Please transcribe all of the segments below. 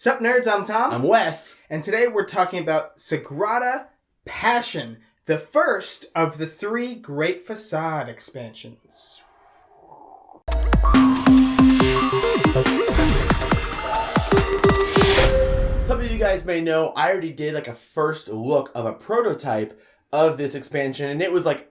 Sup nerds, I'm Tom. I'm Wes. And today we're talking about Sagrada Passion, the first of the 3 Great Facade expansions. Some of you guys may know I already did like a first look of a prototype of this expansion, and it was like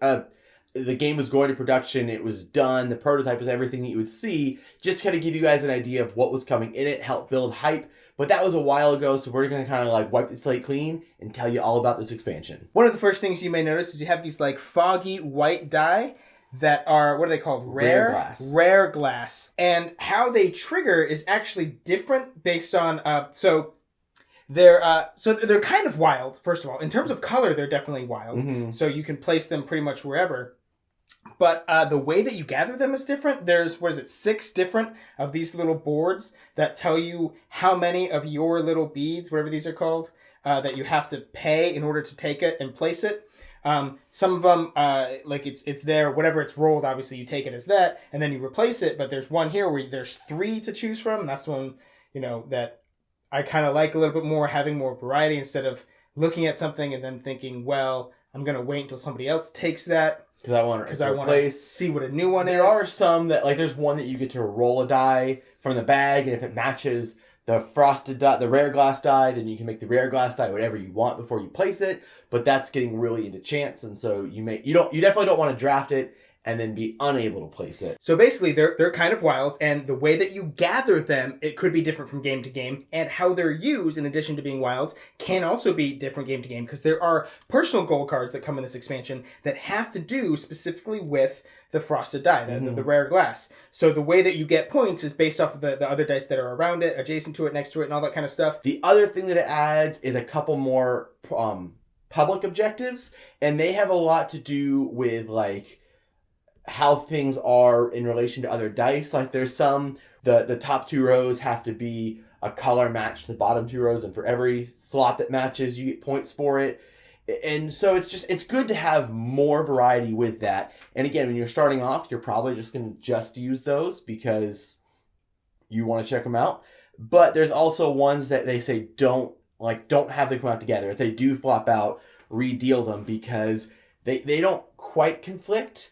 the game was going to production, it was done, the prototype was everything that you would see, just to kind of give you guys an idea of what was coming in it, help build hype. But that was a while ago, so we're going to kind of like wipe the slate clean and tell you all about this expansion. One of the first things you may notice is you have these like foggy white dye that are, what are they called? Rare glass. Rare glass. And how they trigger is actually different based on, so they're kind of wild, first of all. In terms of color, they're definitely wild. Mm-hmm. So you can place them pretty much wherever. But the way that you gather them is different. There's, 6 different of these little boards that tell you how many of your little beads, whatever these are called, that you have to pay in order to take it and place it. Some of them, like it's there, whatever it's rolled, obviously you take it as that, and then you replace it. But there's one here where there's 3 to choose from. That's one, that I kind of like a little bit more, having more variety instead of looking at something and then thinking, well, I'm going to wait until somebody else takes that. Because I want to see what a new one is. There are some that, like, there's one that you get to roll a die from the bag, and if it matches the frosted die, the rare glass die, then you can make the rare glass die whatever you want before you place it. But that's getting really into chance, and so you definitely don't want to draft it and then be unable to place it. So basically, they're kind of wild, and the way that you gather them, it could be different from game to game, and how they're used, in addition to being wilds, can also be different game to game, because there are personal goal cards that come in this expansion that have to do specifically with the frosted die, the rare glass. So the way that you get points is based off of the other dice that are around it, adjacent to it, next to it, and all that kind of stuff. The other thing that it adds is a couple more public objectives, and they have a lot to do with, like, how things are in relation to other dice. Like, there's some, the top 2 rows have to be a color match to the bottom 2 rows, and for every slot that matches, you get points for it. And so it's good to have more variety with that. And again, when you're starting off, you're probably just going to use those because you want to check them out. But there's also ones that they say don't have them come out together. If they do flop out, redeal them, because they don't quite conflict,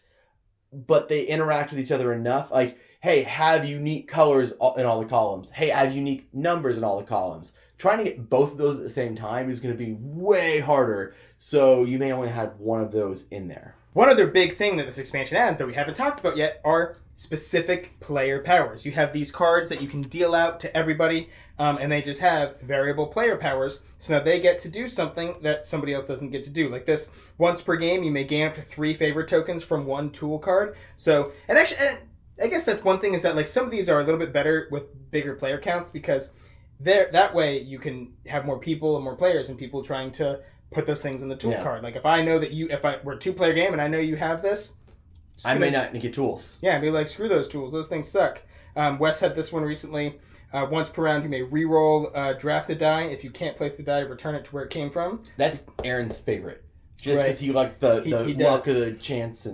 but they interact with each other enough. Like, hey, have unique colors in all the columns. Hey, have unique numbers in all the columns. Trying to get both of those at the same time is going to be way harder, so you may only have one of those in there. One other big thing that this expansion adds that we haven't talked about yet are specific player powers. You have these cards that you can deal out to everybody, and they just have variable player powers. So now they get to do something that somebody else doesn't get to do. Like this, once per game, you may gain up to 3 favorite tokens from 1 tool card. So, and I guess that's one thing, is that like some of these are a little bit better with bigger player counts, because that way you can have more people and more players and people trying to put those things in the tool card. Like if I know that we're a 2-player game and I know you have this, I may not get tools. Yeah, I'd be like, screw those tools. Those things suck. Wes had this one recently. Once per round, you may re-roll draft a die. If you can't place the die, return it to where it came from. That's Aaron's favorite. Just because he likes the luck of the chance.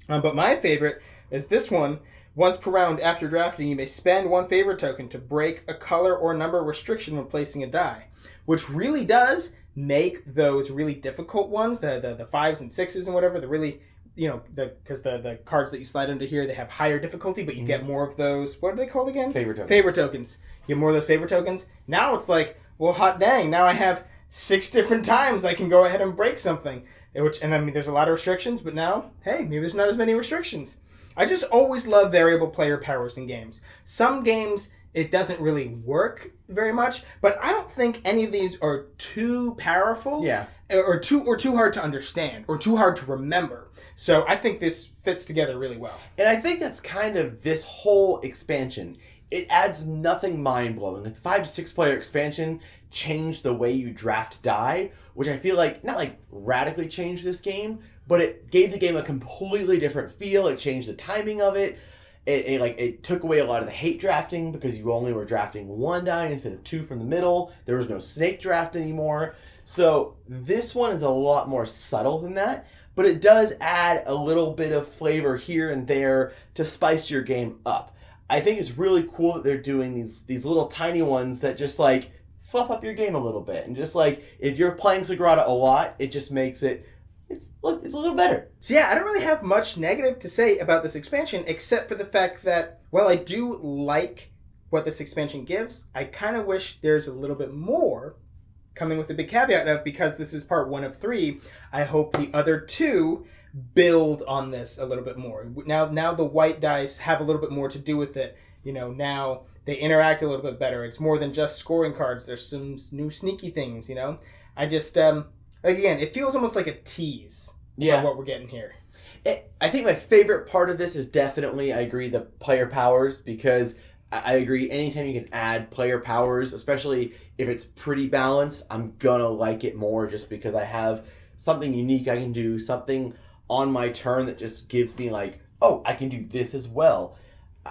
But my favorite is this one. Once per round after drafting, you may spend 1 favorite token to break a color or number restriction when placing a die, which really does make those really difficult ones, the 5s and 6s and whatever, the really, because the cards that you slide into here, they have higher difficulty, but you get more of those. What are they called again? Favorite tokens. Favorite tokens. You get more of those favorite tokens. Now it's like, well, hot dang, now I have 6 different times I can go ahead and break something. And I mean, there's a lot of restrictions, but now, hey, maybe there's not as many restrictions. I just always love variable player powers in games. Some games, it doesn't really work very much, but I don't think any of these are too powerful, or too hard to understand, or too hard to remember. So I think this fits together really well. And I think that's kind of this whole expansion. It adds nothing mind-blowing. The 5 to 6 player expansion changed the way you draft die, which I feel like, not like radically changed this game, but it gave the game a completely different feel. It changed the timing of it. It took away a lot of the hate drafting, because you only were drafting 1 die instead of 2 from the middle. There was no snake draft anymore. So this one is a lot more subtle than that, but it does add a little bit of flavor here and there to spice your game up. I think it's really cool that they're doing these little tiny ones that just like fluff up your game a little bit. And just like, if you're playing Sagrada a lot, it just makes it, it's a little better. So yeah, I don't really have much negative to say about this expansion, except for the fact that, while I do like what this expansion gives, I kind of wish there's a little bit more, coming with a big caveat of, because this is part 1 of 3, I hope the other 2 build on this a little bit more. Now the white dice have a little bit more to do with it. Now they interact a little bit better. It's more than just scoring cards. There's some new sneaky things, I just, again, it feels almost like a tease of what we're getting here. I think my favorite part of this is definitely, I agree, the player powers, because I agree, anytime you can add player powers, especially if it's pretty balanced, I'm gonna like it more, just because I have something unique I can do, something on my turn that just gives me like, oh, I can do this as well.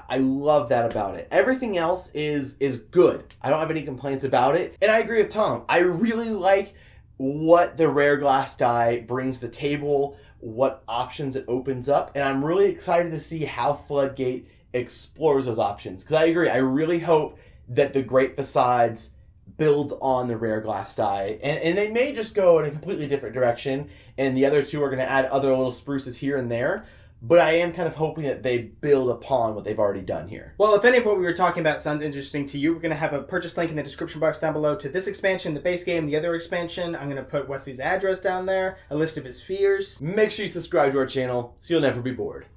I love that about it. Everything else is good. I don't have any complaints about it. And I agree with Tom. I really like what the rare glass die brings to the table, what options it opens up, and I'm really excited to see how Floodgate explores those options. Because I agree, I really hope that the Great Facades builds on the rare glass die, and they may just go in a completely different direction, and the other 2 are going to add other little spruces here and there. But I am kind of hoping that they build upon what they've already done here. Well, if any of what we were talking about sounds interesting to you, we're going to have a purchase link in the description box down below to this expansion, the base game, the other expansion. I'm going to put Wesley's address down there, a list of his fears. Make sure you subscribe to our channel so you'll never be bored.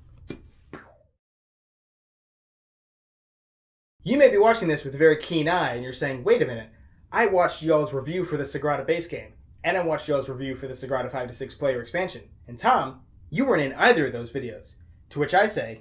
You may be watching this with a very keen eye, and you're saying, wait a minute, I watched y'all's review for the Sagrada base game, and I watched y'all's review for the Sagrada 5 to 6 player expansion. And Tom, you weren't in either of those videos. To which I say,